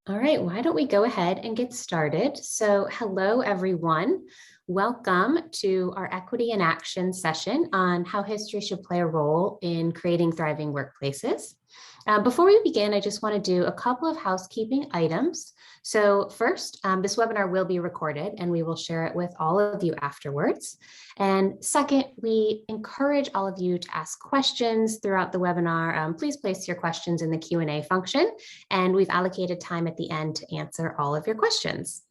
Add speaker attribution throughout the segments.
Speaker 1: All right, why don't we go ahead and get started? So hello, everyone. Welcome to our Equity in Action session on how history should play a role in creating thriving workplaces. Before we begin, I just want to do a couple of housekeeping items. So first, this webinar will be recorded and we will share it with all of you afterwards. And second, we encourage all of you to ask questions throughout the webinar. Please place your questions in the Q&A function, and we've allocated time at the end to answer all of your questions.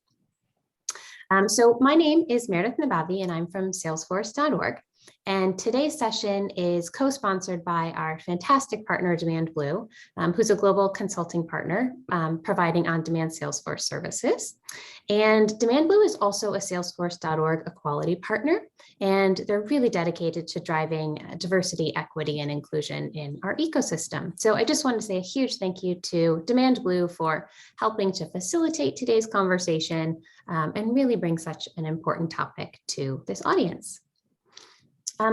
Speaker 1: So my name is Meredith Nabavi, and I'm from salesforce.org. And today's session is co-sponsored by our fantastic partner, Demand Blue, who's a global consulting partner providing on-demand Salesforce services. And Demand Blue is also a salesforce.org equality partner, and they're really dedicated to driving diversity, equity, and inclusion in our ecosystem. So I just want to say a huge thank you to Demand Blue for helping to facilitate today's conversation and really bring such an important topic to this audience.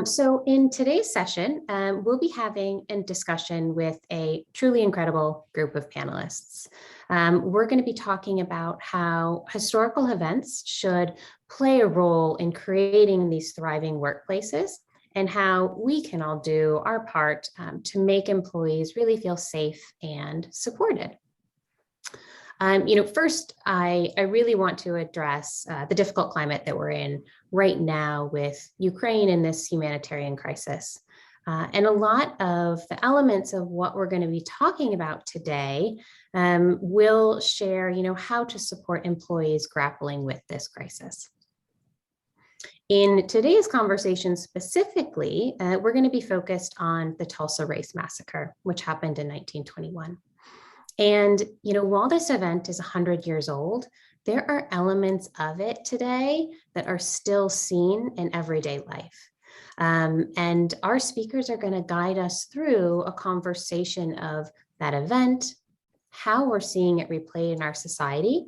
Speaker 1: So in today's session, we'll be having a discussion with a truly incredible group of panelists. We're going to be talking about how historical events should play a role in creating these thriving workplaces and how we can all do our part to make employees really feel safe and supported. First, I really want to address the difficult climate that we're in right now with Ukraine and this humanitarian crisis. And a lot of the elements of what we're going to be talking about today will share, how to support employees grappling with this crisis. In today's conversation specifically, we're going to be focused on the Tulsa Race Massacre, which happened in 1921. And, while this event is 100 years old, there are elements of it today that are still seen in everyday life. And our speakers are going to guide us through a conversation of that event, how we're seeing it replayed in our society,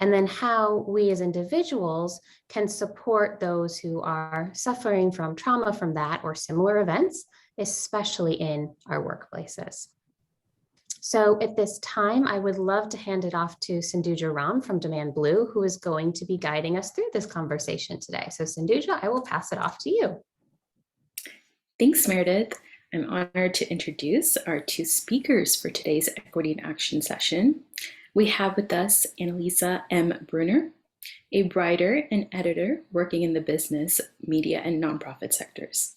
Speaker 1: and then how we as individuals can support those who are suffering from trauma from that or similar events, especially in our workplaces. So at this time, I would love to hand it off to Sindhuja Ram from Demand Blue, who is going to be guiding us through this conversation today. So Sindhuja, I will pass it off to you.
Speaker 2: Thanks, Meredith. I'm honored to introduce our two speakers for today's Equity in Action session. We have with us Anneliese M. Bruner, a writer and editor working in the business, media, and nonprofit sectors.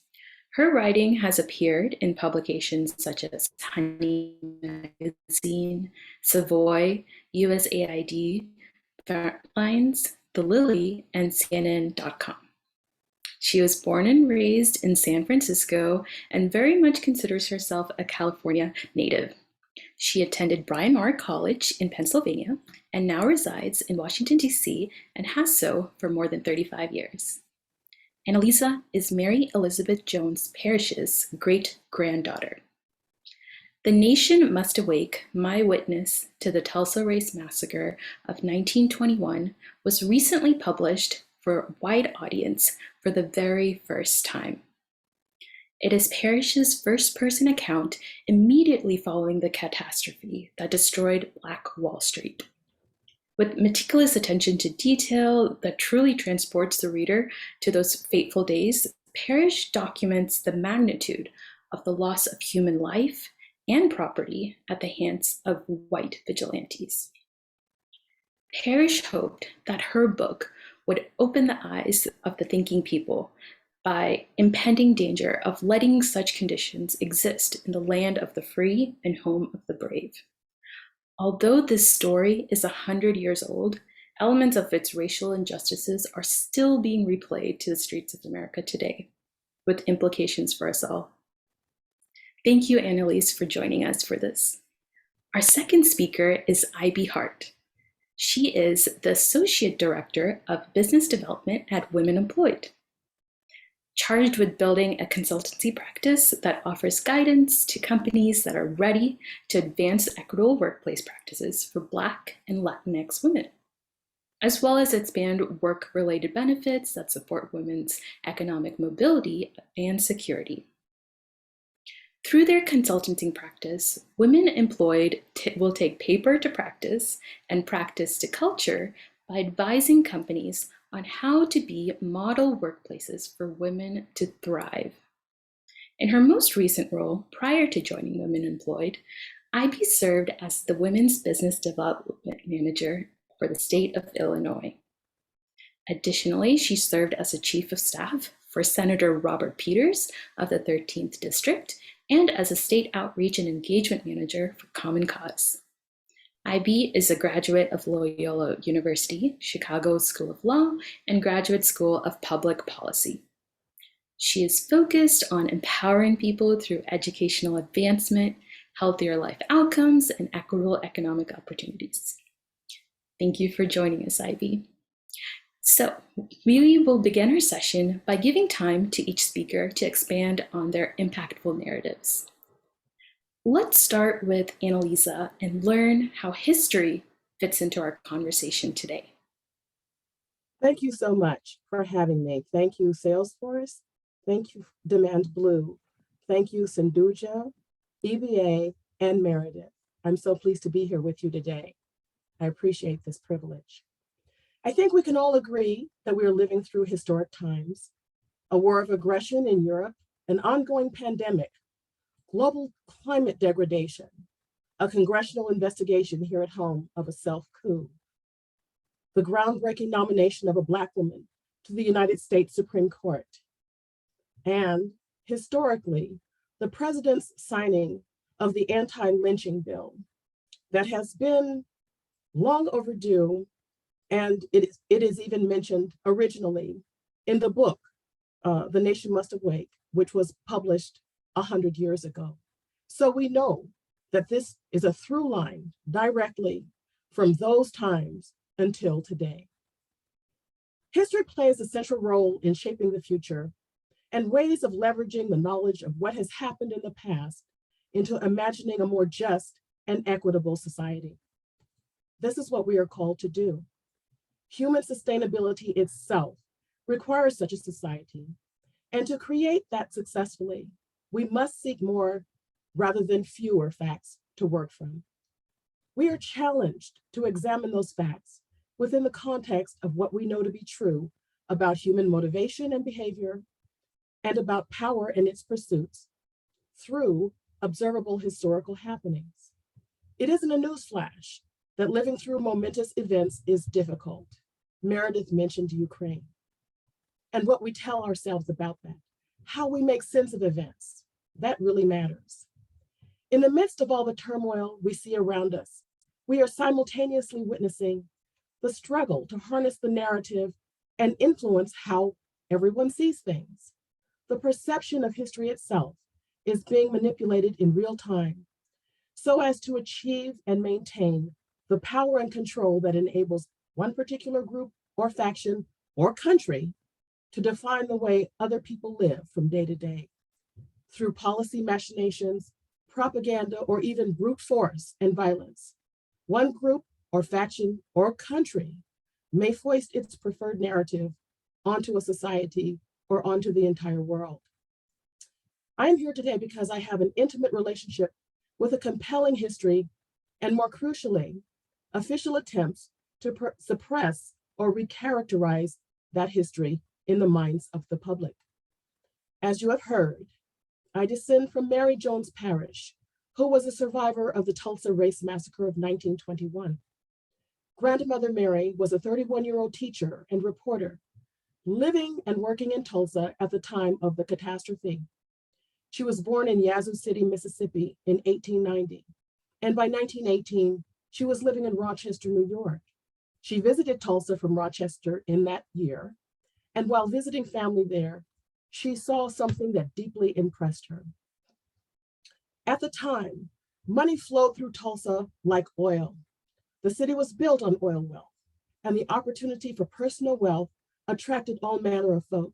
Speaker 2: Her writing has appeared in publications such as Honey Magazine, Savoy, USAID, Frontlines, The Lily, and CNN.com. She was born and raised in San Francisco and very much considers herself a California native. She attended Bryn Mawr College in Pennsylvania and now resides in Washington, D.C. and has so for more than 35 years. Anneliese is Mary Elizabeth Jones-Parrish's great-granddaughter. The Nation Must Awake, My Witness to the Tulsa Race Massacre of 1921 was recently published for a wide audience for the very first time. It is Parrish's first-person account immediately following the catastrophe that destroyed Black Wall Street. With meticulous attention to detail that truly transports the reader to those fateful days, Parrish documents the magnitude of the loss of human life and property at the hands of white vigilantes. Parrish hoped that her book would open the eyes of the thinking people by impending danger of letting such conditions exist in the land of the free and home of the brave. Although this story is 100 years old, elements of its racial injustices are still being replayed to the streets of America today, with implications for us all. Thank you, Anneliese, for joining us for this. Our second speaker is Ibie Hart. She is the Associate Director of Business Development at Women Employed, charged with building a consultancy practice that offers guidance to companies that are ready to advance equitable workplace practices for Black and Latinx women, as well as expand work-related benefits that support women's economic mobility and security. Through their consulting practice, women employed will take paper to practice and practice to culture by advising companies on how to be model workplaces for women to thrive. In her most recent role, prior to joining Women Employed, Ibie served as the Women's Business Development Manager for the state of Illinois. Additionally, she served as a Chief of Staff for Senator Robert Peters of the 13th District and as a State Outreach and Engagement Manager for Common Cause. Ibie is a graduate of Loyola University, Chicago School of Law, and Graduate School of Public Policy. She is focused on empowering people through educational advancement, healthier life outcomes, and equitable economic opportunities. Thank you for joining us, Ibie. So we will begin our session by giving time to each speaker to expand on their impactful narratives. Let's start with Anneliese and learn how history fits into our conversation today.
Speaker 3: Thank you so much for having me. Thank you, Salesforce. Thank you, Demand Blue. Thank you, Sanduja, EBA, and Meredith. I'm so pleased to be here with you today. I appreciate this privilege. I think we can all agree that we are living through historic times, a war of aggression in Europe, an ongoing pandemic, global climate degradation, a congressional investigation here at home of a self-coup, the groundbreaking nomination of a Black woman to the United States Supreme Court, and historically, the president's signing of the anti-lynching bill that has been long overdue, and it is even mentioned originally in the book, The Nation Must Awake, which was published 100 years ago. So we know that this is a through line directly from those times until today. History plays a central role in shaping the future and ways of leveraging the knowledge of what has happened in the past into imagining a more just and equitable society. This is what we are called to do. Human sustainability itself requires such a society, and to create that successfully, we must seek more rather than fewer facts to work from. We are challenged to examine those facts within the context of what we know to be true about human motivation and behavior, and about power and its pursuits through observable historical happenings. It isn't a newsflash that living through momentous events is difficult. Meredith mentioned Ukraine, and what we tell ourselves about that, how we make sense of events, that really matters. In the midst of all the turmoil we see around us, we are simultaneously witnessing the struggle to harness the narrative and influence how everyone sees things. The perception of history itself is being manipulated in real time so as to achieve and maintain the power and control that enables one particular group or faction or country to define the way other people live from day to day. Through policy machinations, propaganda, or even brute force and violence, one group or faction or country may foist its preferred narrative onto a society or onto the entire world. I am here today because I have an intimate relationship with a compelling history, and more crucially, official attempts to suppress or recharacterize that history in the minds of the public. As you have heard, I descend from Mary Jones-Parrish, who was a survivor of the Tulsa Race Massacre of 1921. Grandmother Mary was a 31-year-old teacher and reporter living and working in Tulsa at the time of the catastrophe. She was born in Yazoo City, Mississippi in 1890, and by 1918, she was living in Rochester, New York. She visited Tulsa from Rochester in that year, and while visiting family there, she saw something that deeply impressed her. At the time, money flowed through Tulsa like oil. The city was built on oil wealth, and the opportunity for personal wealth attracted all manner of folk.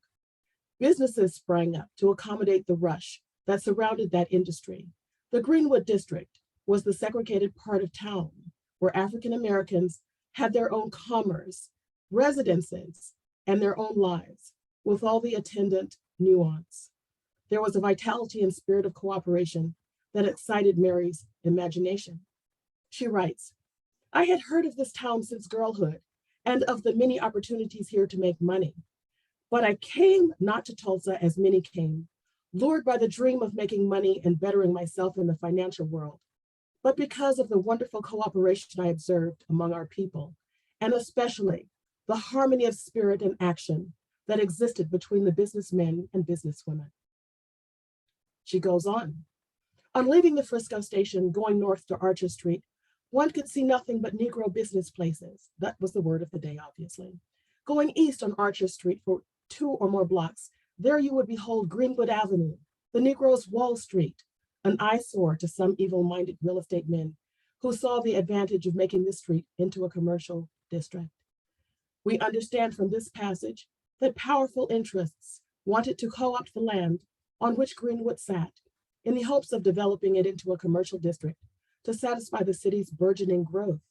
Speaker 3: Businesses sprang up to accommodate the rush that surrounded that industry. The Greenwood District was the segregated part of town where African Americans had their own commerce, residences, and their own lives, with all the attendant nuance. There was a vitality and spirit of cooperation that excited Mary's imagination. She writes, "I had heard of this town since girlhood and of the many opportunities here to make money. But I came not to Tulsa as many came, lured by the dream of making money and bettering myself in the financial world, but because of the wonderful cooperation I observed among our people, and especially the harmony of spirit and action that existed between the businessmen and businesswomen." She goes on leaving the Frisco station, going north to Archer Street, one could see nothing but Negro business places. That was the word of the day, obviously. Going east on Archer Street for 2 or more blocks, there you would behold Greenwood Avenue, the Negroes' Wall Street, an eyesore to some evil-minded real estate men who saw the advantage of making this street into a commercial district. We understand from this passage that powerful interests wanted to co-opt the land on which Greenwood sat in the hopes of developing it into a commercial district to satisfy the city's burgeoning growth.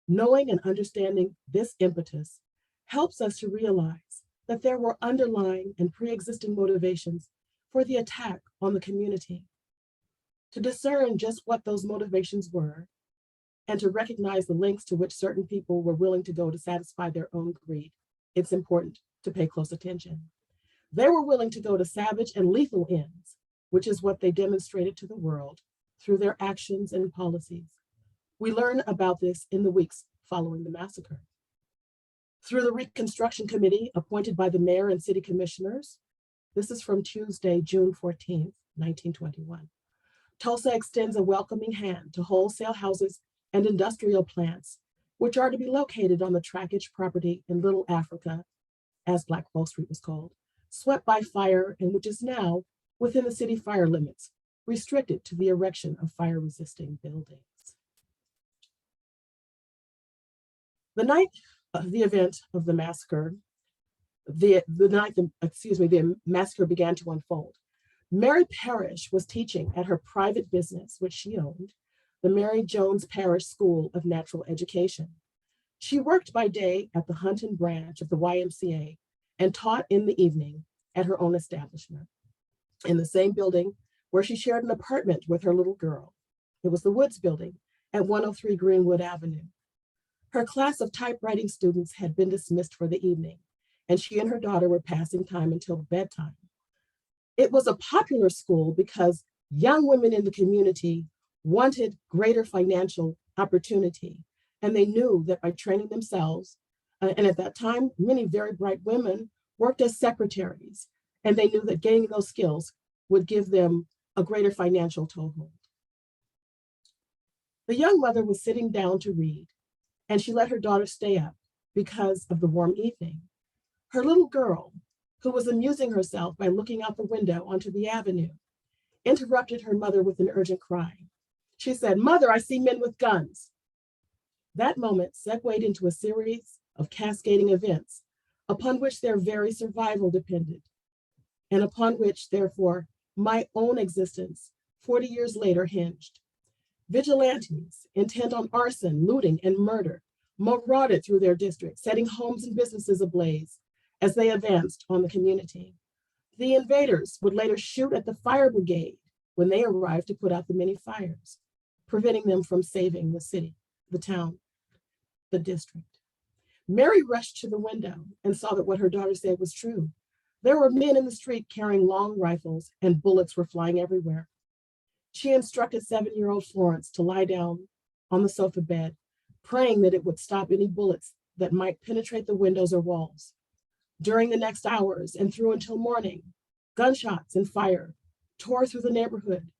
Speaker 3: Knowing and understanding this impetus helps us to realize that there were underlying and pre-existing motivations for the attack on the community. To discern just what those motivations were and to recognize the lengths to which certain people were willing to go to satisfy their own greed, it's important to pay close attention. They were willing to go to savage and lethal ends, which is what they demonstrated to the world through their actions and policies. We learn about this in the weeks following the massacre. Through the Reconstruction Committee appointed by the mayor and city commissioners, this is from Tuesday, June 14th, 1921. Tulsa extends a welcoming hand to wholesale houses and industrial plants, which are to be located on the trackage property in Little Africa, as Black Wall Street was called, swept by fire and which is now within the city fire limits, restricted to the erection of fire-resisting buildings. The night of the event of the massacre, the massacre began to unfold. Mary Parrish was teaching at her private business, which she owned, the Mary Jones-Parrish School of Natural Education. She worked by day at the Hunton branch of the YMCA and taught in the evening at her own establishment in the same building where she shared an apartment with her little girl. It was the Woods Building at 103 Greenwood Avenue. Her class of typewriting students had been dismissed for the evening, and she and her daughter were passing time until bedtime. It was a popular school because young women in the community wanted greater financial opportunity, and they knew that by training themselves, and at that time, many very bright women worked as secretaries, and they knew that gaining those skills would give them a greater financial toehold. The young mother was sitting down to read, and she let her daughter stay up because of the warm evening. Her little girl, who was amusing herself by looking out the window onto the avenue, interrupted her mother with an urgent cry. She said, "Mother, I see men with guns." That moment segued into a series of cascading events upon which their very survival depended, and upon which, therefore, my own existence 40 years later hinged. Vigilantes intent on arson, looting, and murder marauded through their district, setting homes and businesses ablaze as they advanced on the community. The invaders would later shoot at the fire brigade when they arrived to put out the many fires, preventing them from saving the city, the town, the district. Mary rushed to the window and saw that what her daughter said was true. There were men in the street carrying long rifles and bullets were flying everywhere. She instructed 7-year-old Florence to lie down on the sofa bed, praying that it would stop any bullets that might penetrate the windows or walls. During the next hours and through until morning, gunshots and fire tore through the neighborhood.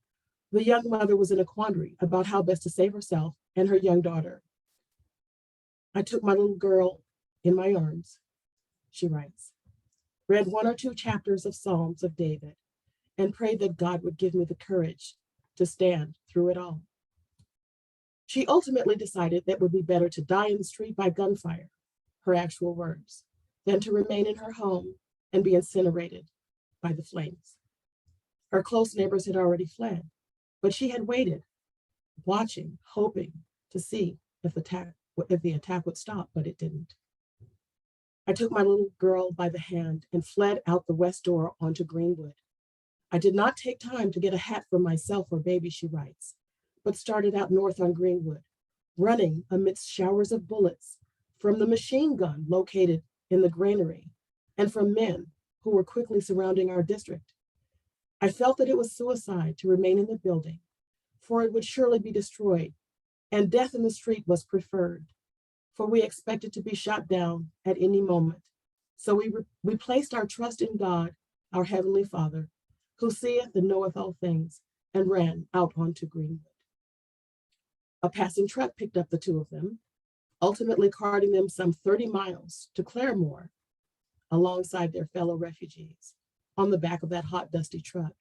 Speaker 3: The young mother was in a quandary about how best to save herself and her young daughter. "I took my little girl in my arms," she writes, "read 1 or 2 chapters of Psalms of David, and prayed that God would give me the courage to stand through it all." She ultimately decided that it would be better to die in the street by gunfire, her actual words, than to remain in her home and be incinerated by the flames. Her close neighbors had already fled, but she had waited, watching, hoping to see if the attack would stop, but it didn't. "I took my little girl by the hand and fled out the west door onto Greenwood. I did not take time to get a hat for myself or baby, she writes, but started out north on Greenwood, running amidst showers of bullets from the machine gun located in the granary and from men who were quickly surrounding our district. I felt that it was suicide to remain in the building, for it would surely be destroyed, and death in the street was preferred, for we expected to be shot down at any moment. So we placed our trust in God, our Heavenly Father, who seeth and knoweth all things, and ran out onto Greenwood. A passing truck picked up the two of them, ultimately carting them some 30 miles to Claremore, alongside their fellow refugees, on the back of that hot, dusty truck.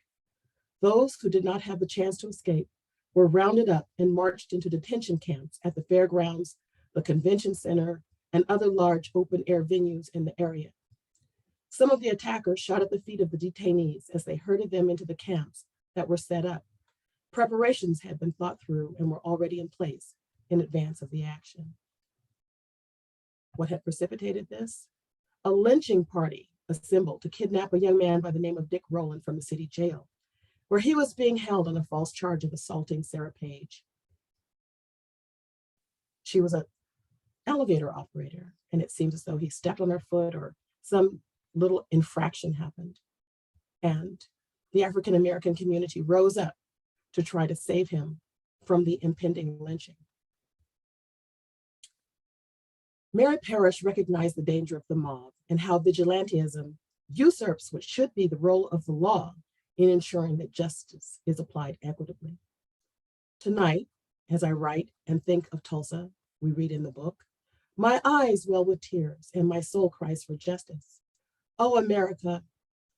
Speaker 3: Those who did not have the chance to escape were rounded up and marched into detention camps at the fairgrounds, the convention center, and other large open-air venues in the area. Some of the attackers shot at the feet of the detainees as they herded them into the camps that were set up. Preparations had been thought through and were already in place in advance of the action. What had precipitated this? A lynching party assembled to kidnap a young man by the name of Dick Rowland from the city jail, where he was being held on a false charge of assaulting Sarah Page. She was an elevator operator, and it seems as though he stepped on her foot or some little infraction happened. And the African-American community rose up to try to save him from the impending lynching. Mary Parrish recognized the danger of the mob and how vigilantism usurps what should be the role of the law in ensuring that justice is applied equitably. Tonight, as I write and think of Tulsa, we read in the book, my eyes well with tears and my soul cries for justice. Oh, America,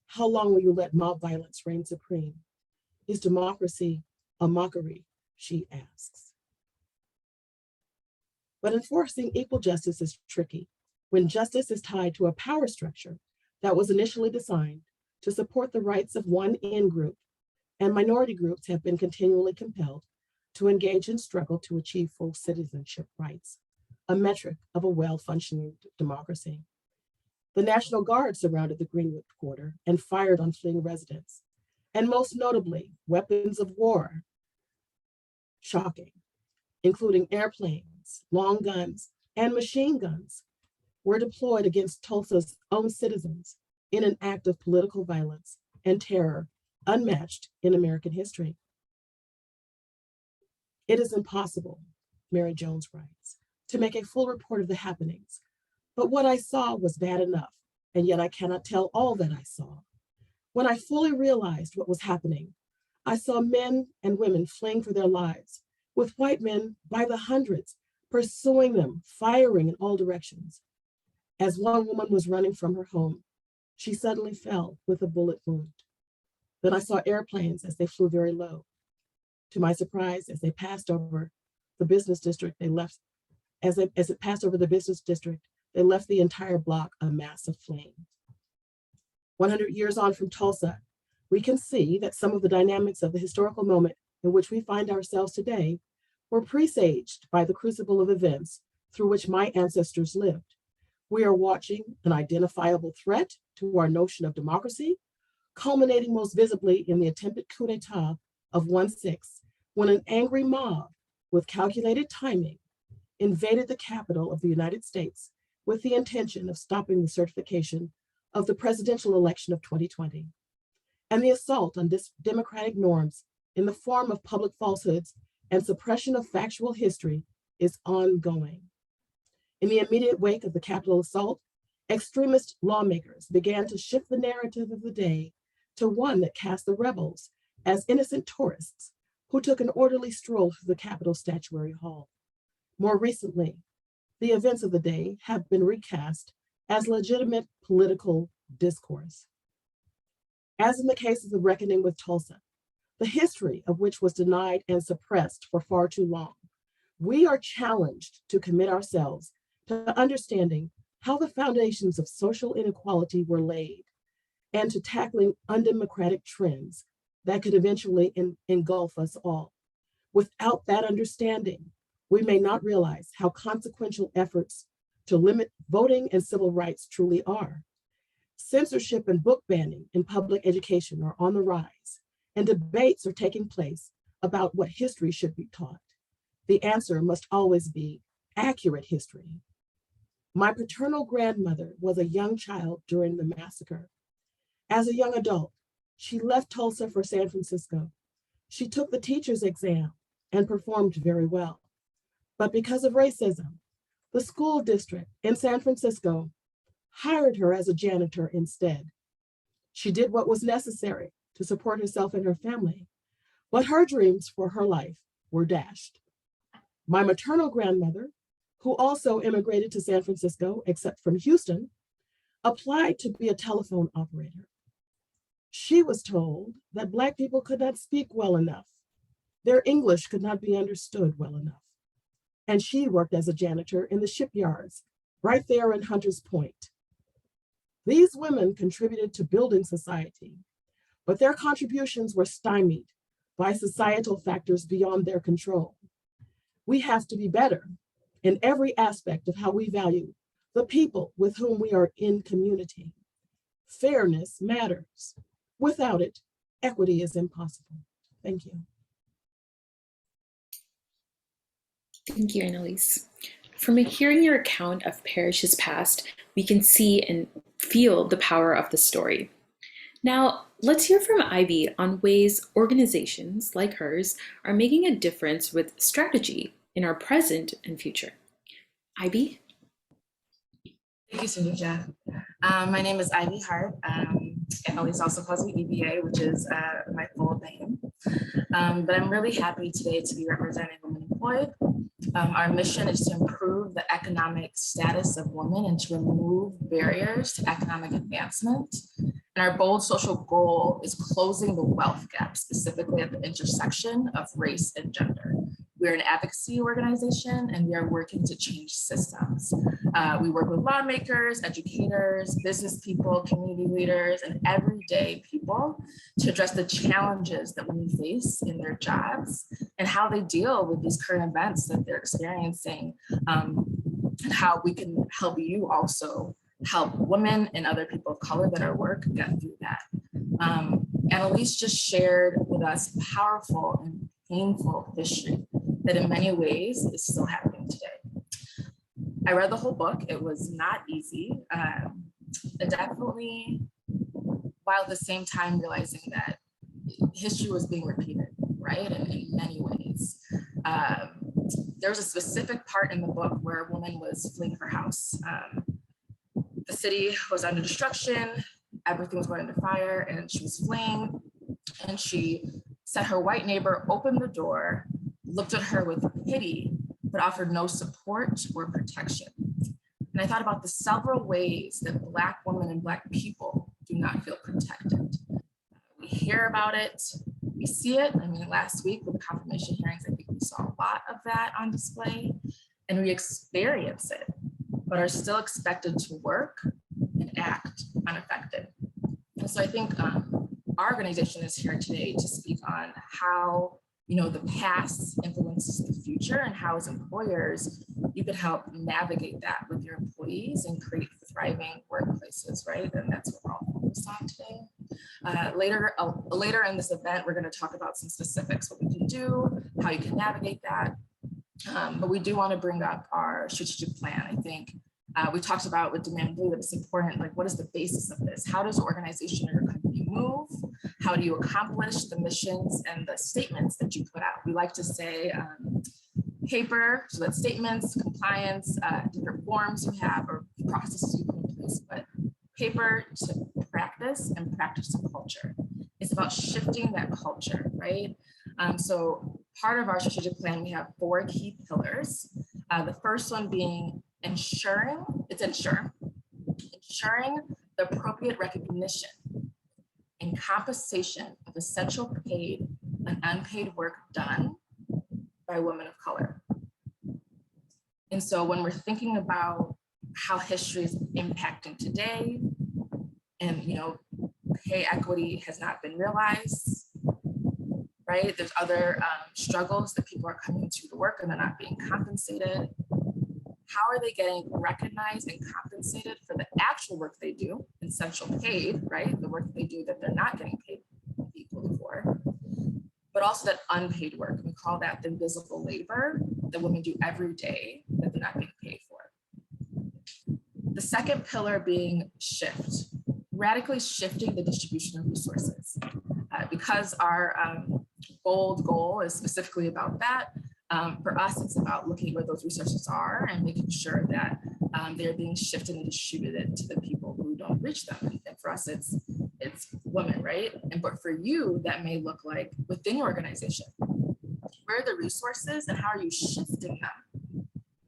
Speaker 3: how long will you let mob violence reign supreme? Is democracy a mockery, she asks. But enforcing equal justice is tricky when justice is tied to a power structure that was initially designed to support the rights of one in-group, and minority groups have been continually compelled to engage in struggle to achieve full citizenship rights, a metric of a well-functioning democracy. The National Guard surrounded the Greenwood quarter and fired on fleeing residents, and most notably, weapons of war, shocking, including airplanes, long guns, and machine guns, were deployed against Tulsa's own citizens in an act of political violence and terror unmatched in American history. It is impossible, Mary Jones writes, to make a full report of the happenings, but what I saw was bad enough, and yet I cannot tell all that I saw. When I fully realized what was happening, I saw men and women fleeing for their lives, with white men by the hundreds pursuing them, firing in all directions. As one woman was running from her home, she suddenly fell with a bullet wound. Then I saw airplanes as they flew very low. To my surprise, as they passed over the business district, they left, as it passed over the business district, they left the entire block a mass of flame. 100 years on from Tulsa, we can see that some of the dynamics of the historical moment in which we find ourselves today were presaged by the crucible of events through which my ancestors lived. We are watching an identifiable threat to our notion of democracy, culminating most visibly in the attempted coup d'etat of 1/6, when an angry mob with calculated timing invaded the capital of the United States with the intention of stopping the certification of the presidential election of 2020. And the assault on democratic norms in the form of public falsehoods and suppression of factual history is ongoing. In the immediate wake of the Capitol assault, extremist lawmakers began to shift the narrative of the day to one that cast the rebels as innocent tourists who took an orderly stroll through the Capitol Statuary Hall. More recently, the events of the day have been recast as legitimate political discourse. As in the case of the reckoning with Tulsa, the history of which was denied and suppressed for far too long, we are challenged to commit ourselves to understanding how the foundations of social inequality were laid and to tackling undemocratic trends that could eventually engulf us all. Without that understanding, we may not realize how consequential efforts to limit voting and civil rights truly are. Censorship and book banning in public education are on the rise, and debates are taking place about what history should be taught. The answer must always be accurate history. My paternal grandmother was a young child during the massacre. As a young adult, she left Tulsa for San Francisco. She took the teacher's exam and performed very well. But because of racism, the school district in San Francisco hired her as a janitor instead. She did what was necessary to support herself and her family, but her dreams for her life were dashed. My maternal grandmother, who also immigrated to San Francisco, except from Houston, applied to be a telephone operator. She was told that Black people could not speak well enough. Their English could not be understood well enough. And she worked as a janitor in the shipyards right there in Hunters Point. These women contributed to building society, but their contributions were stymied by societal factors beyond their control. We have to be better in every aspect of how we value the people with whom we are in community. Fairness matters. Without it, equity is impossible. Thank you.
Speaker 2: Thank you, Anneliese. From hearing your account of Parrish's past, we can see and feel the power of the story. Now, let's hear from Ibie on ways organizations like hers are making a difference with strategy in our present and future. Ibie?
Speaker 4: Thank you, Sunita. My name is Ibie Hart. Anneliese also calls me EBA, which is my full name. But I'm really happy today to be representing women employed. Our mission is to improve the economic status of women and to remove barriers to economic advancement. And our bold social goal is closing the wealth gap, specifically at the intersection of race and gender. We're an advocacy organization and we are working to change systems. We work with lawmakers, educators, business people, community leaders, and everyday people to address the challenges that women face in their jobs and how they deal with these current events that they're experiencing, and how we can help you also help women and other people of color that are work get through that. Anneliese just shared with us powerful and painful history that in many ways is still happening today. I read the whole book. It was not easy. And definitely, while at the same time realizing that history was being repeated, right? And in many ways. There was a specific part in the book where a woman was fleeing her house. The city was under destruction, everything was going under fire, and she was fleeing. And she said her white neighbor opened the door, looked at her with pity, but offered no support or protection. And I thought about the several ways that Black women and Black people do not feel protected. We hear about it, we see it. I mean, last week with the confirmation hearings, I think we saw a lot of that on display, and we experience it, but are still expected to work and act unaffected. And so I think our organization is here today to speak on how the past influences the future and how as employers, you could help navigate that with your employees and create thriving workplaces, right? And that's what we're all focused on today. Later in this event, we're going to talk about some specifics, what we can do, how you can navigate that. But we do want to bring up our strategic plan. I think we talked about with Demand Blue that it's important, like what is the basis of this? How does the organization or your company move? How do you accomplish the missions and the statements that you put out? We like to say paper, so that's statements, compliance, different forms you have or processes you put in place, but paper to practice and practice to culture. It's about shifting that culture, right? So part of our strategic plan, we have 4 key pillars. The first one being ensuring the appropriate recognition and compensation of essential paid and unpaid work done by women of color. And so when we're thinking about how history is impacting today, and pay equity has not been realized, right? There's other struggles that people are coming to work and they're not being compensated. How are they getting recognized and compensated for the actual work they do, essential paid, right? The work they do that they're not getting paid equally for, but also that unpaid work. We call that the invisible labor that women do every day that they're not being paid for. The second pillar being shift, radically shifting the distribution of resources. Because our bold goal is specifically about that, for us, it's about looking at where those resources are and making sure that they're being shifted and distributed to the people who don't reach them. And for us, it's women, right? But for you, that may look like within your organization. Where are the resources and how are you shifting them?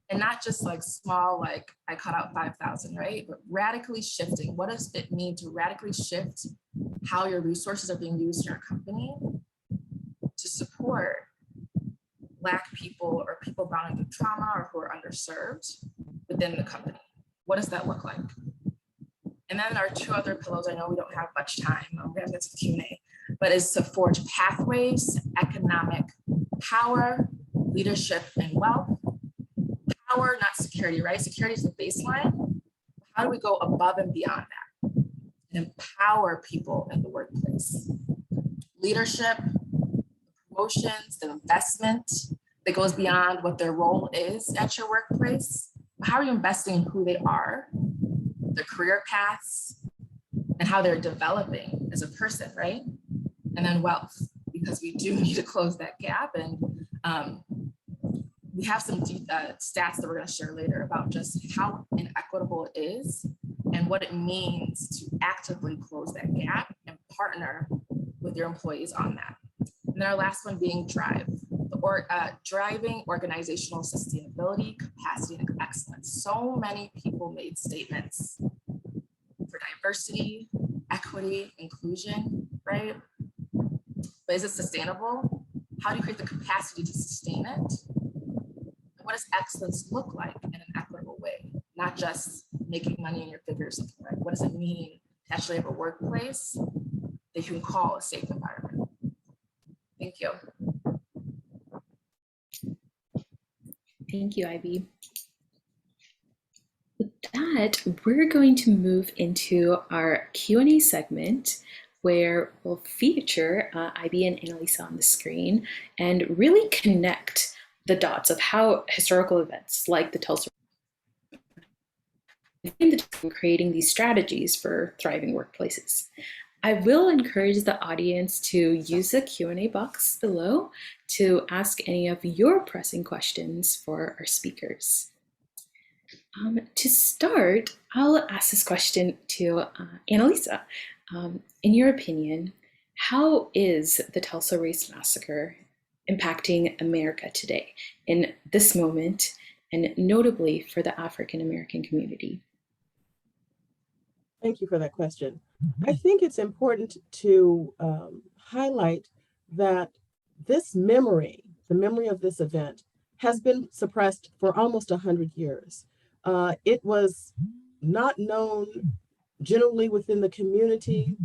Speaker 4: And not just like small, like I cut out 5,000, right? But radically shifting. What does it mean to radically shift how your resources are being used in your company to support Black people or people bound with trauma or who are underserved within the company? What does that look like? And then our two other pillars, I know we don't have much time, we have to get to the Q&A, but is to forge pathways, economic power, leadership, and wealth. Power, not security, right? Security is the baseline. How do we go above and beyond that and empower people in the workplace? Leadership, promotions, the investment that goes beyond what their role is at your workplace. How are you investing in who they are, their career paths, and how they're developing as a person, right? And then wealth, because we do need to close that gap. And we have some stats that we're going to share later about just how inequitable it is and what it means to actively close that gap and partner with your employees on that. And then our last one being drive, driving organizational sustainability, capacity, and excellence. So many people made statements for diversity, equity, inclusion, right? But is it sustainable? How do you create the capacity to sustain it? What does excellence look like in an equitable way? Not just making money in your figures. Right? What does it mean to actually have a workplace that you can call a safe environment? Thank you.
Speaker 2: Thank you, Ibie. With that, we're going to move into our Q&A segment where we'll feature Ibie and Anneliese on the screen and really connect the dots of how historical events like the Tulsa creating these strategies for thriving workplaces. I will encourage the audience to use the Q&A box below to ask any of your pressing questions for our speakers. To start, I'll ask this question to Anneliese. In your opinion, how is the Tulsa Race Massacre impacting America today in this moment, and notably for the African American community?
Speaker 3: Thank you for that question. I think it's important to highlight that this memory, the memory of this event, has been suppressed for almost 100 years. It was not known generally within the community,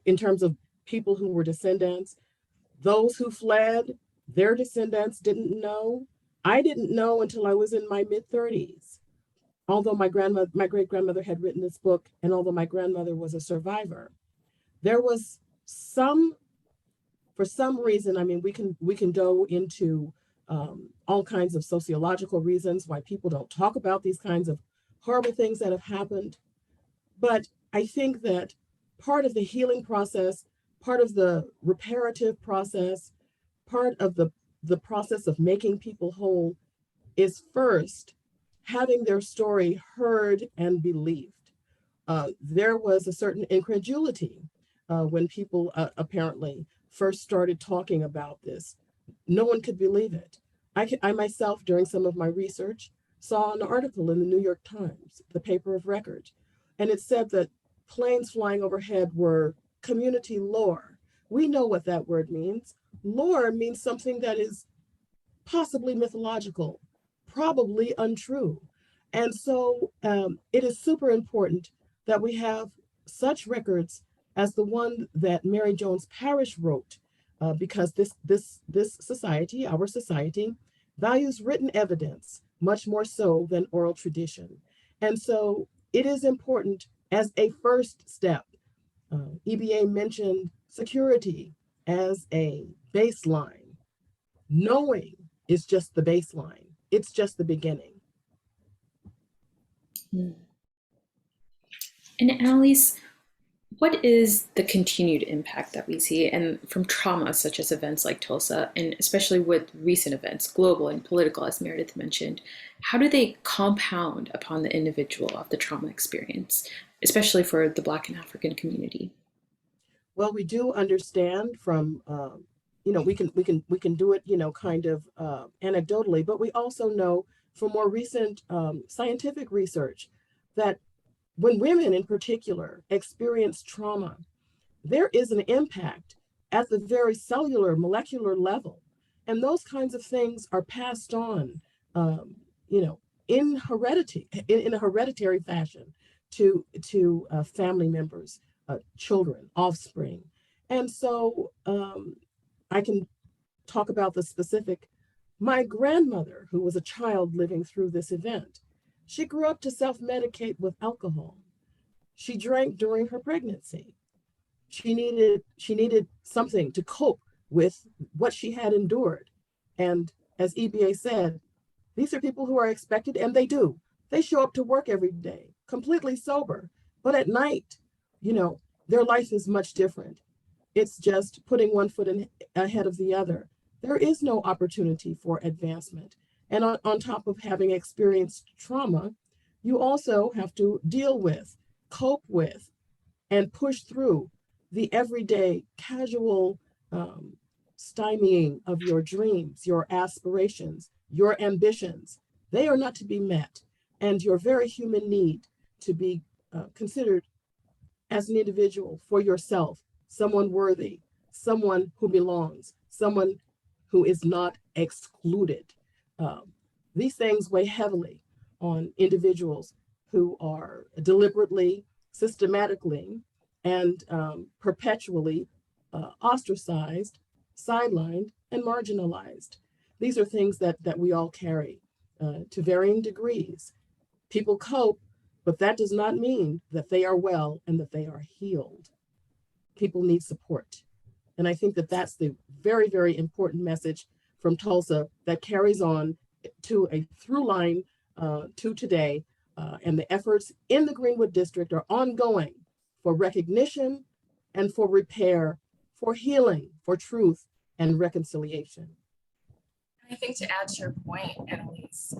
Speaker 3: in terms of people who were descendants. Those who fled, their descendants didn't know. I didn't know until I was in my mid-30s. Although my great-grandmother had written this book, and although my grandmother was a survivor, there was for some reason, I mean, we can go into all kinds of sociological reasons why people don't talk about these kinds of horrible things that have happened. But I think that part of the healing process, part of the reparative process, part of the process of making people whole is first having their story heard and believed. There was a certain incredulity when people apparently first started talking about this. No one could believe it. I myself, during some of my research, saw an article in the New York Times, the paper of record, and it said that planes flying overhead were community lore. We know what that word means. Lore means something that is possibly mythological, probably untrue. And so it is super important that we have such records as the one that Mary Jones-Parrish wrote, because this society, our society, values written evidence much more so than oral tradition. And so it is important as a first step. EBA mentioned security as a baseline. Knowing is just the baseline. It's just the beginning.
Speaker 2: And Anneliese, what is the continued impact that we see and from trauma such as events like Tulsa, and especially with recent events, global and political, as Meredith mentioned, how do they compound upon the individual of the trauma experience, especially for the Black and African community?
Speaker 3: Well, we do understand from, we can do it, kind of anecdotally, but we also know from more recent scientific research that when women in particular experience trauma, there is an impact at the very cellular, molecular level. And those kinds of things are passed on, in heredity, in a hereditary fashion to family members, children, offspring. And so I can talk about the specific. My grandmother, who was a child living through this event, she grew up to self-medicate with alcohol. She drank during her pregnancy. She needed something to cope with what she had endured. And as EBA said, these are people who are expected, and they do. They show up to work every day, completely sober. But at night, their life is much different. It's just putting one foot ahead of the other. There is no opportunity for advancement. And on top of having experienced trauma, you also have to deal with, cope with, and push through the everyday casual stymieing of your dreams, your aspirations, your ambitions. They are not to be met. And your very human need to be considered as an individual for yourself, someone worthy, someone who belongs, someone who is not excluded. These things weigh heavily on individuals who are deliberately, systematically, and perpetually ostracized, sidelined, and marginalized. These are things that we all carry to varying degrees. People cope, but that does not mean that they are well and that they are healed. People need support. And I think that that's the very, very important message from Tulsa that carries on to a through line to today. And the efforts in the Greenwood District are ongoing for recognition and for repair, for healing, for truth and reconciliation.
Speaker 4: I think to add to your point, Anneliese,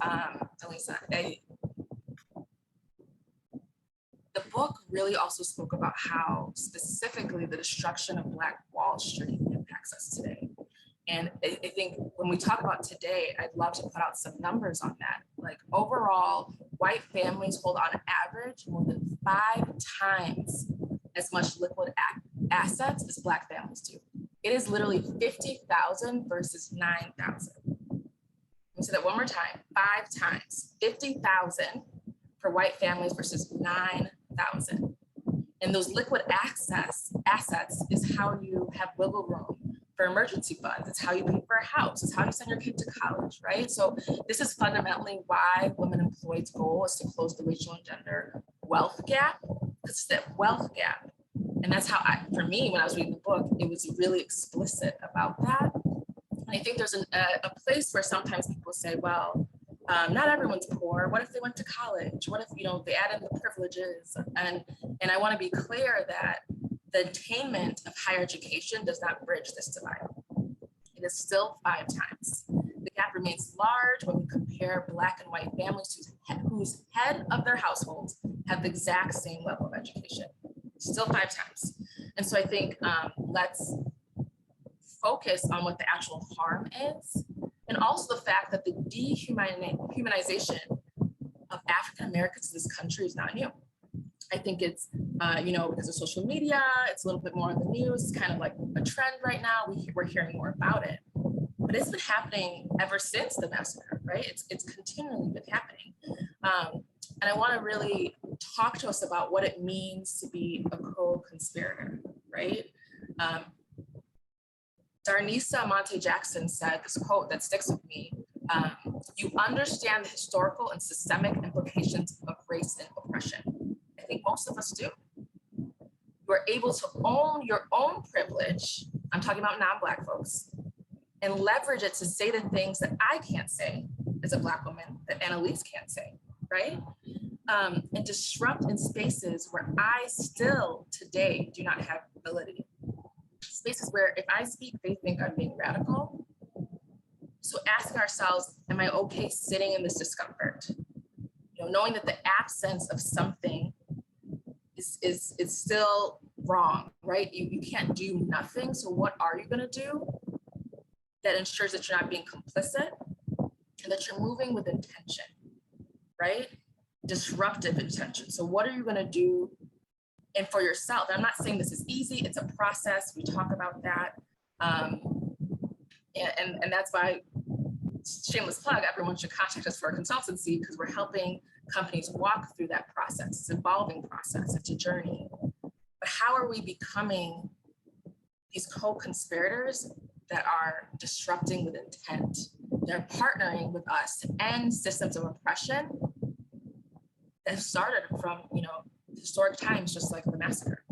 Speaker 4: the book really also spoke about how specifically the destruction of Black Wall Street impacts us today. And I think when we talk about today, I'd love to put out some numbers on that. Like overall, white families hold on average more than 5 times as much liquid assets as Black families do. It is literally 50,000 versus 9,000. Let me say that one more time, 5 times, 50,000 for white families versus 9,000. And those liquid assets is how you have wiggle room for emergency funds. It's how you pay for a house. It's how you send your kid to college, right? So this is fundamentally why Women Employed's goal is to close the racial and gender wealth gap, because it's that wealth gap. And that's how for me, when I was reading the book, it was really explicit about that. And I think there's a place where sometimes people say, well, not everyone's poor. What if they went to college? What if, they add in the privileges? And I want to be clear that the attainment of higher education does not bridge this divide. It is still 5 times. The gap remains large when we compare Black and white families whose head of their households have the exact same level of education. Still 5 times. And so I think let's focus on what the actual harm is, and also the fact that the dehumanization of African Americans in this country is not new. I think it's, because of social media, it's a little bit more in the news. It's kind of like a trend right now. We're hearing more about it, but it's been happening ever since the massacre, right? It's continually been happening. And I want to really talk to us about what it means to be a co-conspirator, right? Darnisa Monte Jackson said this quote that sticks with me. You understand the historical and systemic implications of race and oppression. I think most of us do. You're able to own your own privilege, I'm talking about non-Black folks, and leverage it to say the things that I can't say as a Black woman, that Anneliese can't say, right? And disrupt in spaces where I still today do not have ability. Spaces where if I speak, they think I'm being radical. So asking ourselves, am I okay sitting in this discomfort? You know, knowing that the absence of something is still wrong, right? You can't do nothing. So what are you gonna do that ensures that you're not being complicit and that you're moving with intention, right? Disruptive intention. So what are you gonna do and for yourself? I'm not saying this is easy, it's a process, we talk about that. And that's why, shameless plug, everyone should contact us for a consultancy because we're helping companies walk through that process. It's an evolving process, it's a journey. But how are we becoming these co-conspirators that are disrupting with intent? They're partnering with us to end systems of oppression that started from, you know, historic times, just like the massacre.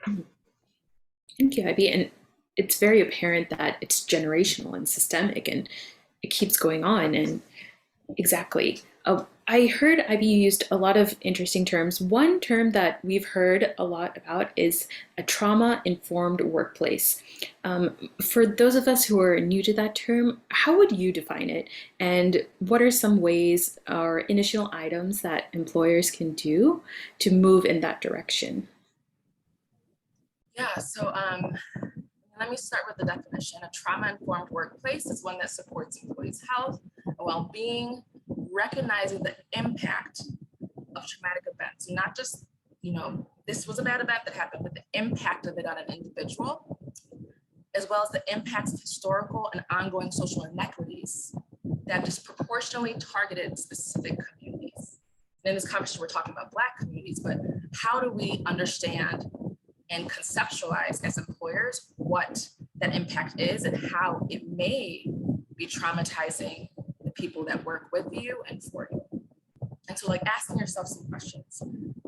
Speaker 2: Thank you, Ibie. And it's very apparent that it's generational and systemic, and it keeps going on. And exactly. I heard Ibie used a lot of interesting terms. One term that we've heard a lot about is a trauma-informed workplace. For those of us who are new to that term, how would you define it? And what are some ways or initial items that employers can do to move in that direction?
Speaker 4: Yeah, so let me start with the definition. A trauma-informed workplace is one that supports employees' health and well-being, recognizing the impact of traumatic events. Not just, you know, this was a bad event that happened, but the impact of it on an individual, as well as the impacts of historical and ongoing social inequities that disproportionately targeted specific communities. And in this conversation, we're talking about Black communities, but how do we understand and conceptualize as employers what that impact is and how it may be traumatizing the people that work with you and for you. And so, like, asking yourself some questions.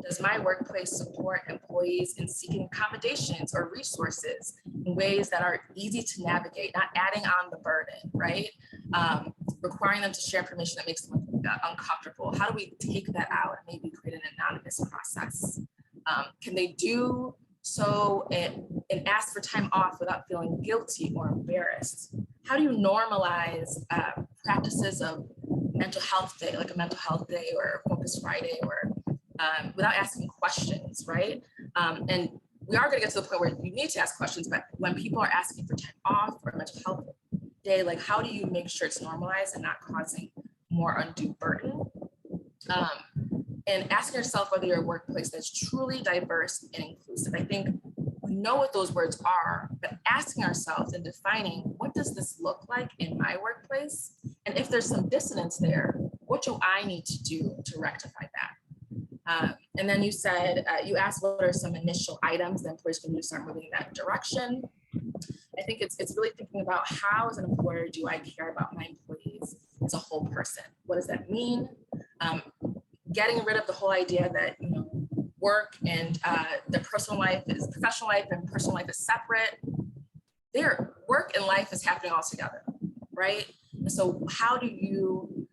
Speaker 4: Does my workplace support employees in seeking accommodations or resources in ways that are easy to navigate, not adding on the burden, right? Requiring them to share information that makes them uncomfortable. How do we take that out and maybe create an anonymous process? Can they do so and ask for time off without feeling guilty or embarrassed? How do you normalize practices of mental health day, like a mental health day or Focus Friday, or without asking questions, right? And we are going to get to the point where you need to ask questions, but when people are asking for time off or mental health day, like, how do you make sure it's normalized and not causing more undue burden? And asking yourself whether you're a workplace that's truly diverse and inclusive. I think we know what those words are, but asking ourselves and defining, what does this look like in my workplace? And if there's some dissonance there, what do I need to do to rectify that? And then you said, you asked what are some initial items that employers can do to start moving in that direction. I think it's really thinking about, how as an employer do I care about my employees as a whole person? What does that mean? Getting rid of the whole idea that, you know, work and their professional life and personal life is separate. Their work and life is happening all together, right? And so how do you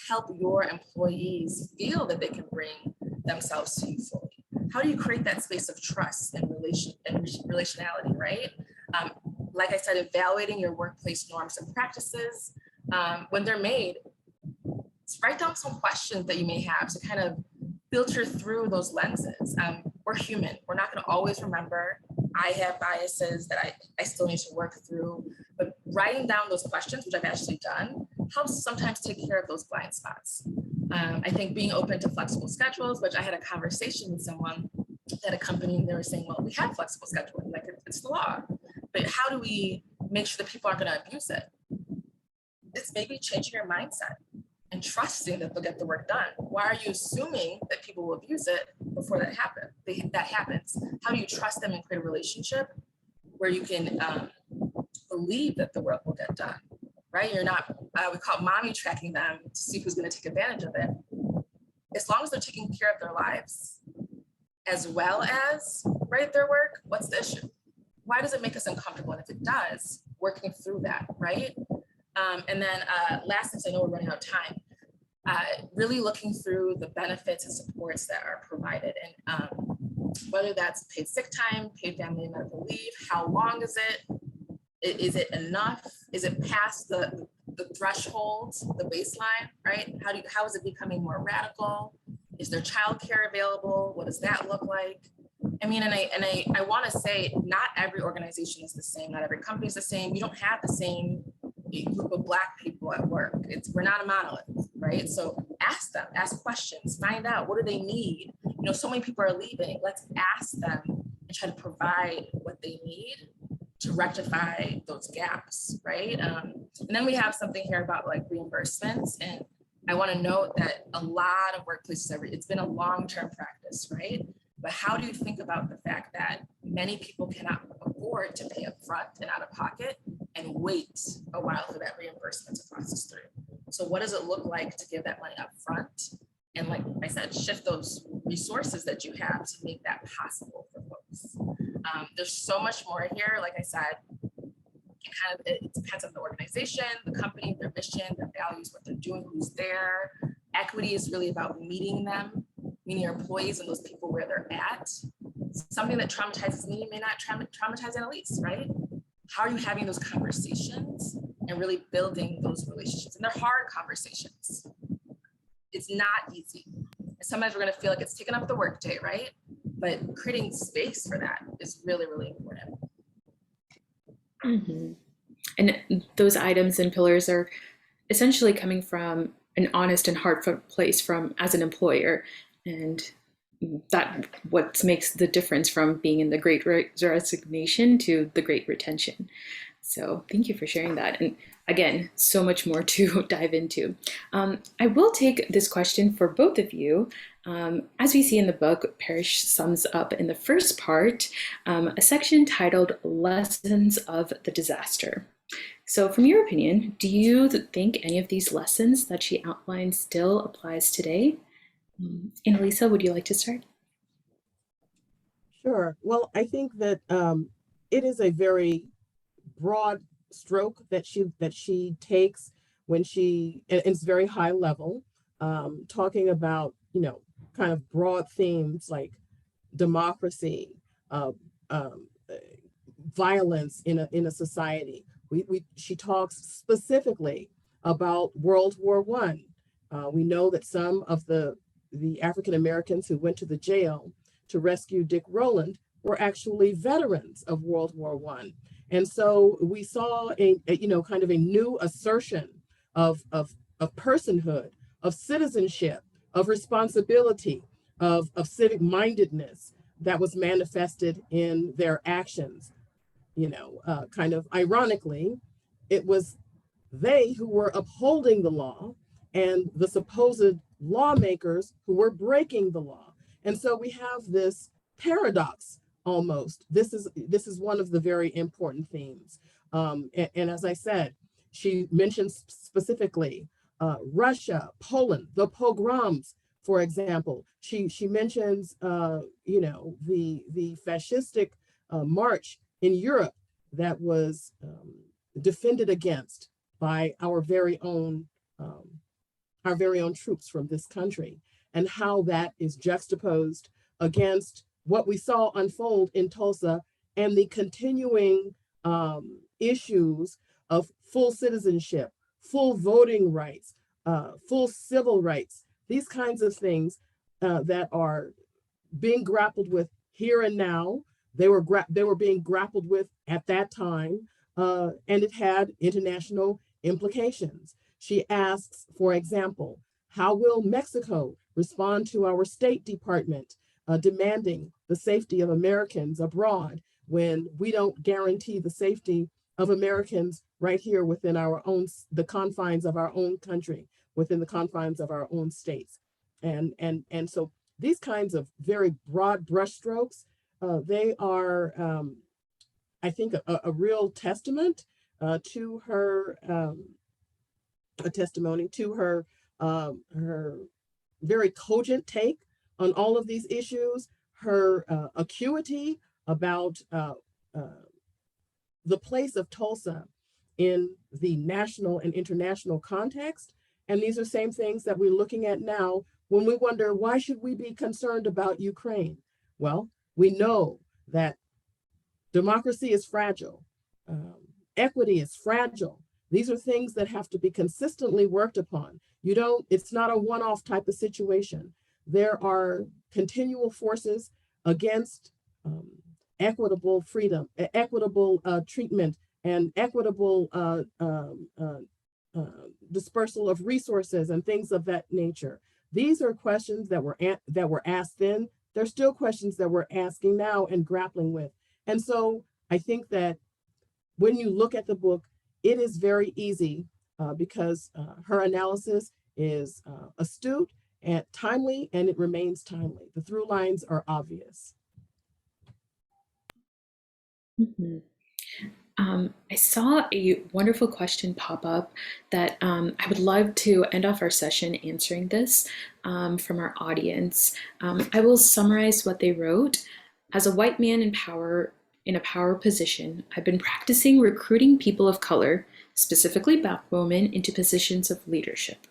Speaker 4: help your employees feel that they can bring themselves to you fully? How do you create that space of trust and relationality, right? Like I said, evaluating your workplace norms and practices when they're made. Write down some questions that you may have to kind of filter through those lenses. We're human. We're not going to always remember. I have biases that I still need to work through. But writing down those questions, which I've actually done, helps sometimes take care of those blind spots. I think being open to flexible schedules, which I had a conversation with someone at a company, and they were saying, well, we have flexible scheduling, like it's the law. But how do we make sure that people aren't going to abuse it? It's maybe changing your mindset and trusting that they'll get the work done. Why are you assuming that people will abuse it before that happens? How do you trust them and create a relationship where you can believe that the work will get done, right? You're not, we call it mommy tracking them to see who's going to take advantage of it. As long as they're taking care of their lives, as well as, right, their work, what's the issue? Why does it make us uncomfortable? And if it does, working through that, right? And then last thing, so I know we're running out of time, really looking through the benefits and supports that are provided, and whether that's paid sick time, paid family and medical leave, how long is it? Is it enough? Is it past the threshold, the baseline, right? How is it becoming more radical? Is there childcare available? What does that look like? I mean, and I want to say, not every organization is the same. Not every company is the same. You don't have the same group of Black people at work. We're not a monolith, right? So ask them, ask questions, find out, what do they need? You know, so many people are leaving. Let's ask them and try to provide what they need to rectify those gaps, right? And then we have something here about like reimbursements. And I want to note that a lot of workplaces, it's been a long-term practice, right? But how do you think about the fact that many people cannot afford to pay up front and out of pocket and wait a while for that reimbursement to process through? So what does it look like to give that money up front? And like I said, shift those resources that you have to make that possible for folks. There's so much more here. Like I said, it depends on the organization, the company, their mission, their values, what they're doing, who's there. Equity is really about meeting them, meeting your employees and those people where they're at. Something that traumatizes me may not traumatize Anneliese, right? How are you having those conversations and really building those relationships? And they're hard conversations. It's not easy. And sometimes we're gonna feel like it's taking up the workday, right? But creating space for that is really, really important.
Speaker 2: Mm-hmm. And those items and pillars are essentially coming from an honest and heartfelt place from as an employer, and that what makes the difference from being in the great resignation to the great retention. So thank you for sharing that. And again, so much more to dive into. I will take this question for both of you. As we see in the book, Parrish sums up in the first part a section titled Lessons of the Disaster. So from your opinion, do you think any of these lessons that she outlined still applies today? Anneliese, would you like to start?
Speaker 3: Sure. Well, I think that it is a very broad stroke that she takes when and it's very high level, talking about, you know, kind of broad themes like democracy, violence in a society. She talks specifically about World War I. We know that some of the African Americans who went to the jail to rescue Dick Rowland were actually veterans of World War I. And so we saw a you know, kind of a new assertion of personhood, of citizenship, of responsibility, of civic mindedness that was manifested in their actions. You know, kind of ironically, it was they who were upholding the law and the supposed lawmakers who were breaking the law. And so we have this paradox almost. This is one of the very important themes. And as I said, she mentions specifically Russia, Poland, the pogroms, for example. She mentions you know, the fascistic march in Europe that was defended against by our very own troops from this country, and how that is juxtaposed against what we saw unfold in Tulsa and the continuing issues of full citizenship, full voting rights, full civil rights, these kinds of things that are being grappled with here and now. They were being grappled with at that time, and it had international implications. She asks, for example, how will Mexico respond to our State Department demanding the safety of Americans abroad when we don't guarantee the safety of Americans right here within the confines of our own country, within the confines of our own states? And so these kinds of very broad brushstrokes, they are, I think, a real testament to her a testimony, to her her very cogent take on all of these issues, her acuity about the place of Tulsa in the national and international context. And these are same things that we're looking at now when we wonder, why should we be concerned about Ukraine? Well, we know that democracy is fragile. Equity is fragile. These are things that have to be consistently worked upon. It's not a one-off type of situation. There are continual forces against equitable freedom, equitable treatment, and equitable dispersal of resources and things of that nature. These are questions that were asked then. They're still questions that we're asking now and grappling with. And so I think that when you look at the book, it is very easy because her analysis is astute and timely, and it remains timely. The through lines are obvious.
Speaker 2: Mm-hmm. I saw a wonderful question pop up that I would love to end off our session answering this from our audience. I will summarize what they wrote. As a white man in a power position, I've been practicing recruiting people of color, specifically Black women, into positions of leadership.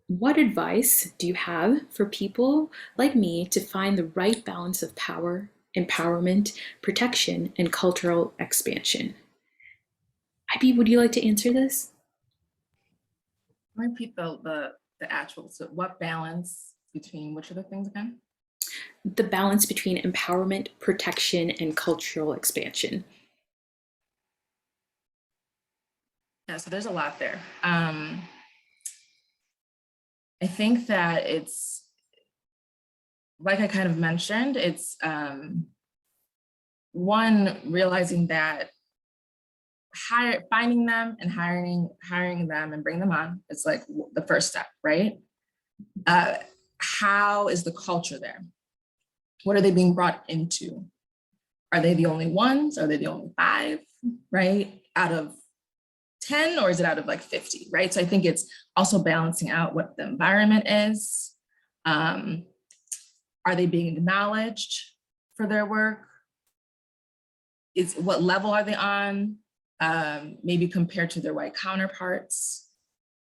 Speaker 2: What advice do you have for people like me to find the right balance of power, empowerment, protection, and cultural expansion? Ibie, would you like to answer this?
Speaker 4: Repeat the actual, so what balance between which of the things again?
Speaker 2: The balance between empowerment, protection, and cultural expansion.
Speaker 4: Yeah, so there's a lot there. I think that it's, like I kind of mentioned, it's one, realizing that finding them and hiring them and bring them on is like the first step, right? How is the culture there? What are they being brought into? Are they the only ones? Are they the only 5, right? Out of 10, or is it out of like 50, right? So I think it's also balancing out what the environment is. Are they being acknowledged for their work? What level are they on? Maybe compared to their white counterparts,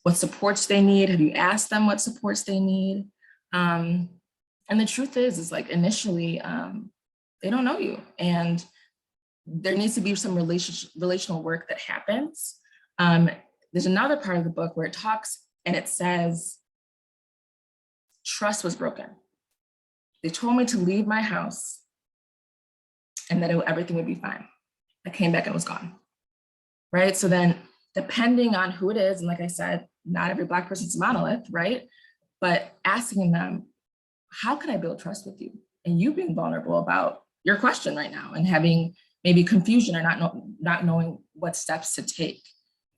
Speaker 4: what supports they need. Have you asked them what supports they need? And the truth is like initially, they don't know you. And there needs to be some relational work that happens. There's another part of the book where it talks and it says, trust was broken. They told me to leave my house and that everything would be fine. I came back and it was gone. Right? So then depending on who it is, and like I said, not every Black person's a monolith, right? But asking them, how can I build trust with you? And you being vulnerable about your question right now and having maybe confusion or not knowing what steps to take.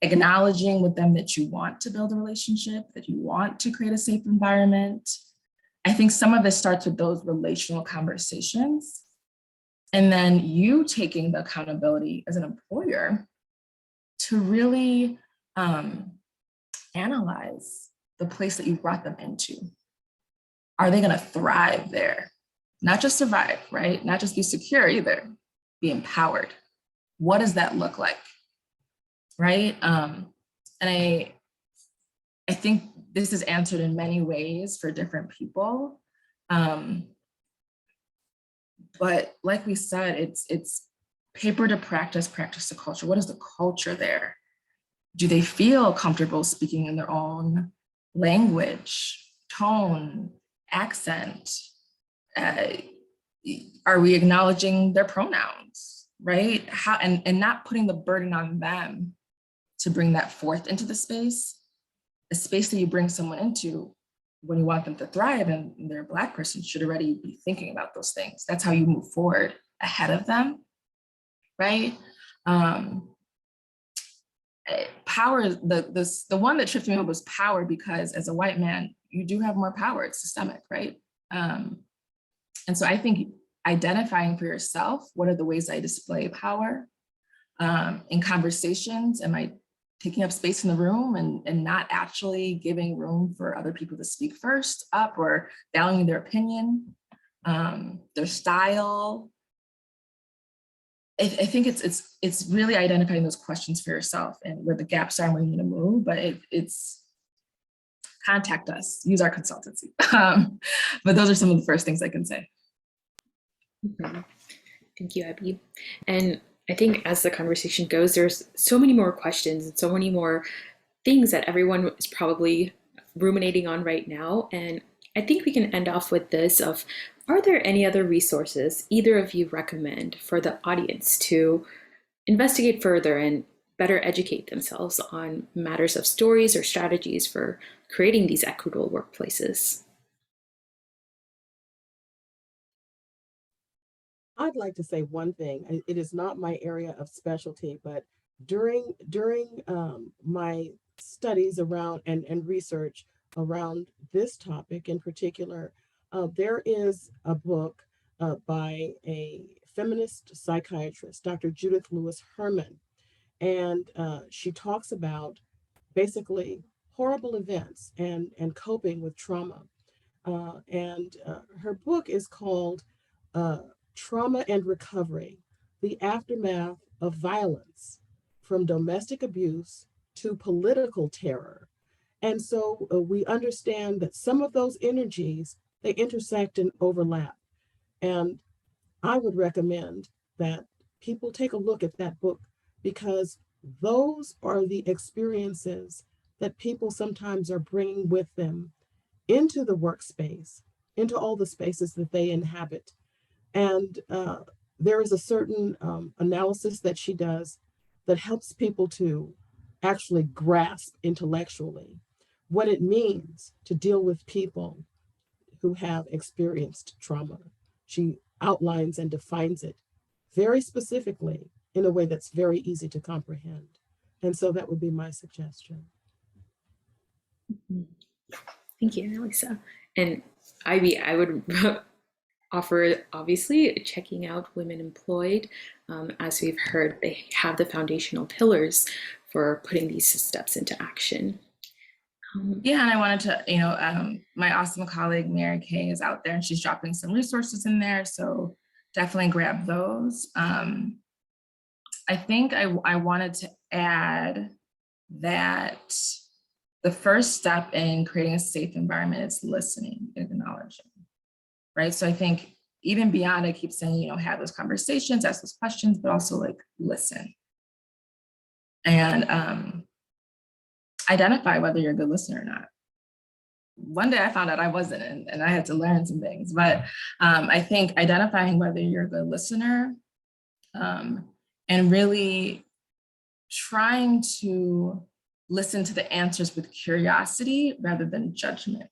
Speaker 4: Acknowledging with them that you want to build a relationship, that you want to create a safe environment. I think some of this starts with those relational conversations. And then you taking the accountability as an employer to really analyze the place that you brought them into. Are they gonna thrive there? Not just survive, right? Not just be secure either, be empowered. What does that look like, right? And I think this is answered in many ways for different people. But like we said, it's paper to practice, practice to culture. What is the culture there? Do they feel comfortable speaking in their own language, tone, accent? Are we acknowledging their pronouns, right? And not putting the burden on them to bring that forth into the space that you bring someone into when you want them to thrive, and they're a Black person should already be thinking about those things. That's how you move forward ahead of them, right? Power, the one that tripped me up was power, because as a white man, you do have more power, it's systemic, right? And so I think identifying for yourself, what are the ways I display power? in conversations? Am I taking up space in the room and not actually giving room for other people to speak first up, or valuing their opinion, their style? I think it's really identifying those questions for yourself and where the gaps are and where you need to move, but it's contact us, use our consultancy. But those are some of the first things I can say.
Speaker 2: Mhm. Thank you, Ibie. And I think as the conversation goes, there's so many more questions and so many more things that everyone is probably ruminating on right now. And I think we can end off with this of, are there any other resources either of you recommend for the audience to investigate further and better educate themselves on matters of stories or strategies for creating these equitable workplaces?
Speaker 3: I'd like to say one thing. It is not my area of specialty, but during my studies around and research around this topic in particular, there is a book by a feminist psychiatrist, Dr. Judith Lewis Herman, and she talks about basically horrible events and coping with trauma. And her book is called Trauma and Recovery, The Aftermath of Violence, from Domestic Abuse to Political Terror. And so we understand that some of those energies, they intersect and overlap. And I would recommend that people take a look at that book, because those are the experiences that people sometimes are bringing with them into the workspace, into all the spaces that they inhabit. And there is a certain analysis that she does that helps people to actually grasp intellectually what it means to deal with people who have experienced trauma. She outlines and defines it very specifically in a way that's very easy to comprehend. And so that would be my suggestion.
Speaker 2: Thank you, Annalisa. And Ibie, I would offer, obviously, checking out Women Employed. As we've heard, they have the foundational pillars for putting these steps into action.
Speaker 4: Yeah, and I wanted to, my awesome colleague, Mary Kay, is out there and she's dropping some resources in there. So definitely grab those. I think I wanted to add that the first step in creating a safe environment is listening and acknowledging, right? So I think even beyond, I keep saying, have those conversations, ask those questions, but also like listen. And identify whether you're a good listener or not. One day I found out I wasn't, and I had to learn some things, but I think identifying whether you're a good listener and really trying to listen to the answers with curiosity rather than judgment.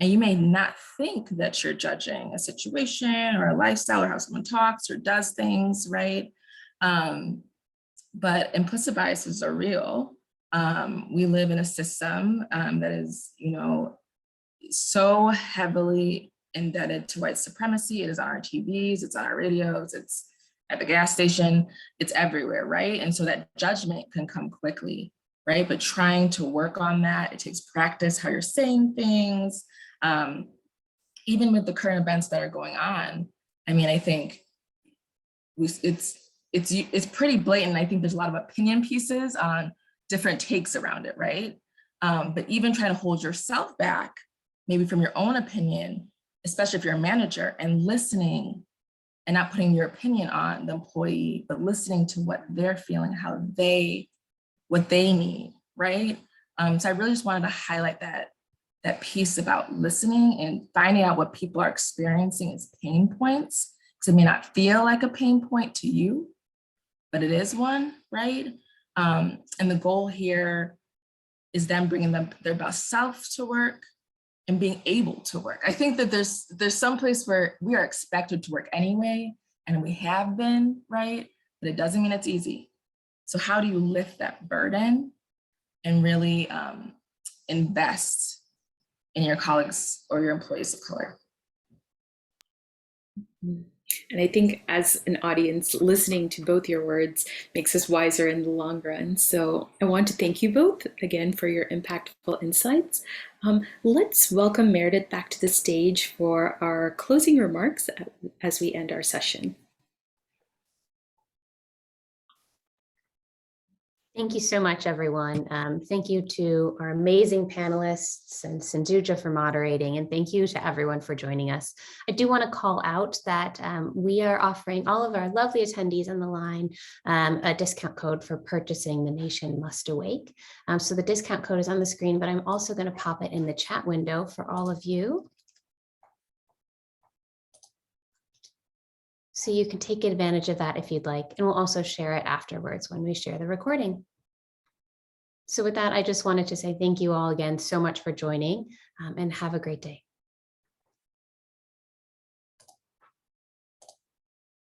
Speaker 4: And you may not think that you're judging a situation or a lifestyle or how someone talks or does things, right? But implicit biases are real. We live in a system that is, so heavily indebted to white supremacy. It is on our TVs, it's on our radios, it's at the gas station, it's everywhere, right? And so that judgment can come quickly, right? But trying to work on that, it takes practice, how you're saying things. Even with the current events that are going on, I mean, I think it's pretty blatant. I think there's a lot of opinion pieces on different takes around it, right? But even trying to hold yourself back, maybe from your own opinion, especially if you're a manager, and listening and not putting your opinion on the employee, but listening to what they're feeling, what they need, right? So I really just wanted to highlight that piece about listening and finding out what people are experiencing as pain points, because it may not feel like a pain point to you, but it is one, right? And the goal here is them bringing their best self to work and being able to work. I think that there's some place where we are expected to work anyway, and we have been, right? But it doesn't mean it's easy. So how do you lift that burden and really invest in your colleagues or your employees of color?
Speaker 2: And I think as an audience, listening to both your words makes us wiser in the long run. So I want to thank you both again for your impactful insights. Let's welcome Meredith back to the stage for our closing remarks as we end our session.
Speaker 1: Thank you so much, everyone. Thank you to our amazing panelists and Sindhuja for moderating, and thank you to everyone for joining us. I do want to call out that we are offering all of our lovely attendees on the line a discount code for purchasing The Nation Must Awake. So the discount code is on the screen, but I'm also going to pop it in the chat window for all of you. So you can take advantage of that if you'd like, and we'll also share it afterwards when we share the recording. So with that, I just wanted to say thank you all again so much for joining, and have a great day.